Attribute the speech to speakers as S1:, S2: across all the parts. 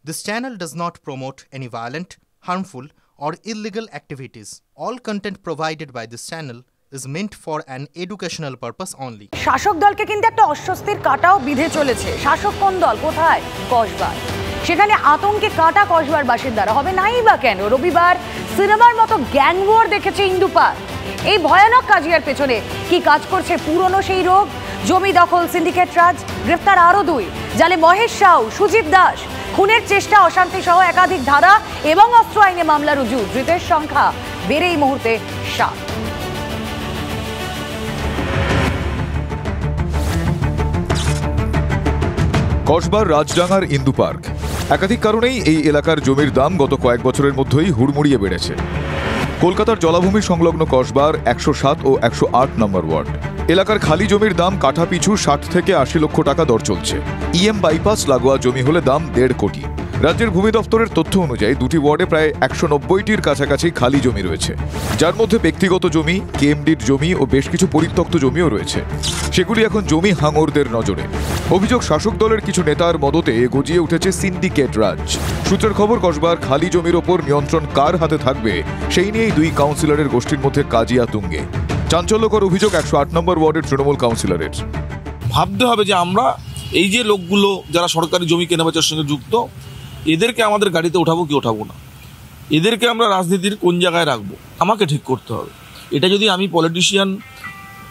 S1: This channel does not promote any violent, harmful, or illegal activities. All content provided by this channel is meant for an educational purpose only.
S2: শাসক দলকে কিন্তু একটা অস্বস্তির কাটাও বিধে চলেছে। শাসক কোন দল? কোথায়? কসবার। সেখানে আতঙ্কে কাটা কসবার বাসিন্দারা হবে নাই বা কেন? রবিবার সিনেমার মতো গ্যাং ওয়ার দেখেছে ইন্দুপাড়। এই ভয়ানক কাজিয়ার পেছনে কি কাজ করছে পুরনো সেই রোগ? জমি দখল, সিন্ডিকেট রাজ, গ্রেফতার আরও 2, জালে মহেশ সাউ, সুজিত দাস, খুনের চেষ্টা, অশান্তি সহ একাধিক ধারা এবং অস্ত্র আইনে মামলা রুজু। ধৃতের সংখ্যা বেড়ে এই মুহূর্তে 7।
S3: কসবার রাজডাঙ্গার ইন্দু পার্ক। একাধিক কারণেই এই এলাকার জমির দাম গত কয়েক বছরের মধ্যেই হুড়মুড়িয়ে বেড়েছে। কলকাতার জলাভূমি সংলগ্ন কসবার 107 ও 108 নম্বর ওয়ার্ড এলাকার খালি জমির দাম কাঠা পিছু 60 থেকে 80 লক্ষ টাকা দর চলছে। ইএম বাইপাস লাগোয়া জমি হলে দাম 1.5 কোটি। রাজ্যের ভূমি দপ্তরের তথ্য অনুযায়ী দুটি ওয়ার্ডে প্রায় 190টির কাছাকাছি খালি জমি রয়েছে, যার মধ্যে ব্যক্তিগত জমি, কেএমডির জমি ও বেশ কিছু পরিত্যক্ত জমিও রয়েছে। সেগুলি এখন জমি হাঙরদের নজরে। অভিযোগ, শাসক দলের কিছু নেতার মদতে গজিয়ে উঠেছে সিন্ডিকেট রাজ। সূত্রের খবর, কসবার খালি জমির ওপর নিয়ন্ত্রণ কার হাতে থাকবে সেই নিয়েই 2 কাউন্সিলরের গোষ্ঠীর মধ্যে কাজিয়া তুঙ্গে। চাঞ্চল্যকর অভিযোগ 108 নম্বর ওয়ার্ডের তৃণমূল কাউন্সিলরের।
S4: ভাবতে হবে যে আমরা এই যে লোকগুলো যারা সরকারি জমি কেনাবেচার সঙ্গে যুক্ত, এদেরকে আমাদের গাড়িতে ওঠাবো কি ওঠাবো না, এদেরকে আমরা রাজনীতির কোন জায়গায় রাখবো, আমাকে ঠিক করতে হবে। এটা যদি আমি পলিটিশিয়ান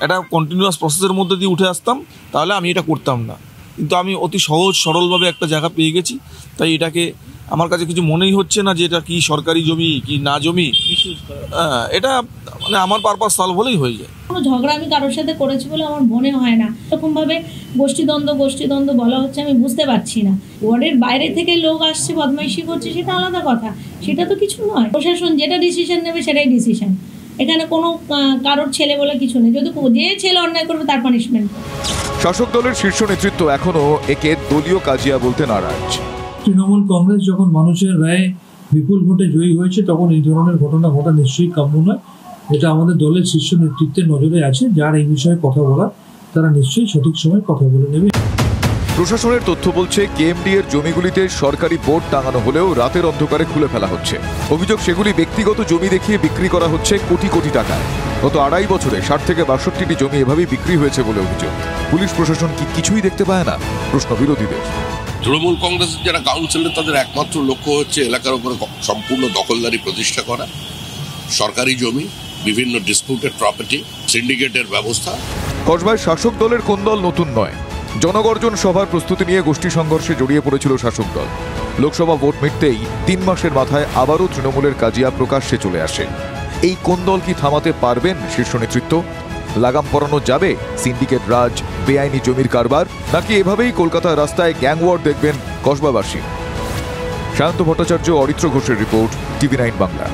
S4: একটা কন্টিনিউয়াস প্রসেসের মধ্যে দিয়ে উঠে আসতাম তাহলে আমি এটা করতাম না, কিন্তু আমি অতি সহজ সরলভাবে একটা জায়গা পেয়ে গেছি। তাই এটাকে আমার কাছে কিছু মনেই হচ্ছে না যে এটা কি সরকারি জমি কি না জমি, এটা মানে আমার পারপাস সলভ হলেই হয়ে যায়।
S5: কোনো ঝগড়া আমি কারোর সাথে করেছি বলে আমার মনে হয় না। এরকমভাবে গোষ্ঠীদ্বন্দ্ব বলা হচ্ছে, আমি বুঝতে পারছি না। ওয়ার্ডের বাইরে থেকে লোক আসছে, বদমাইশি করছে, সেটা আলাদা কথা, সেটা তো কিছু নয়। প্রশাসন যেটা ডিসিশন নেবে সেটাই ডিসিশন। এখানে কোনো কারোর ছেলে বলে কিছু নেই, যদি যে ছেলে অন্যায় করবে তার পানিশমেন্ট।
S3: শাসক দলের শীর্ষ নেতৃত্ব এখনো একে দলীয় কাজিয়া বলতে নারাজ।
S6: তৃণমূল কংগ্রেস যখন মানুষের রায়ে বিপুল ভোটে জয়ী হয়েছে তখন এই ধরনের ঘটনা ঘটা নিশ্চয়ই কাম্য নয়। এটা আমাদের দলের শীর্ষ নেতৃত্বের নজরে আছে। যার এই বিষয়ে কথা বলা তারা নিশ্চয়ই সঠিক সময় কথা বলে নেবে।
S3: প্রশাসনের তথ্য বলছে, কেএমডি এর জমিগুলিতে সরকারি বোর্ড টাঙানো হলেও রাতের অন্ধকারে খুলে ফেলা হচ্ছে। অভিযোগ, সেগুলি ব্যক্তিগত জমি দেখিয়ে বিক্রি করা হচ্ছে কোটি কোটি টাকায়। গত 2.5 বছরে 60 থেকে 62টি জমি এভাবেই বিক্রি হয়েছে বলে অভিযোগ। পুলিশ প্রশাসন কি কিছুই দেখতে পায় না? প্রশ্ন বিরোধীদের।
S7: তৃণমূল কংগ্রেসের যারা কাউন্সিলর তাদের একমাত্র লক্ষ্য হচ্ছে এলাকার উপরে সম্পূর্ণ দখলদারি প্রতিষ্ঠা করা, সরকারি জমি, বিভিন্ন ডিসপিউটেড প্রপার্টি, সিন্ডিকেটের ব্যবস্থা।
S3: কসবায় শাসক দলের কোন দল নতুন নয়। জনগর্জন সভার প্রস্তুতি নিয়ে গোষ্ঠী সংঘর্ষে জড়িয়ে পড়েছিল শাসক দল। লোকসভা ভোট মিটতেই 3 মাসের মাথায় আবারও তৃণমূলের কাজিয়া প্রকাশ্যে চলে আসে। এই কোন দল কি থামাতে পারবেন শীর্ষ নেতৃত্ব? লাগাম পরানো যাবে সিন্ডিকেট রাজ, বেআইনি জমির কারবার, নাকি এভাবেই কলকাতার রাস্তায় গ্যাং ওয়ার দেখবেন কসবাবাসী? সায়ন্ত ভট্টাচার্য, অরিত্র ঘোষের রিপোর্ট, TV9 বাংলা।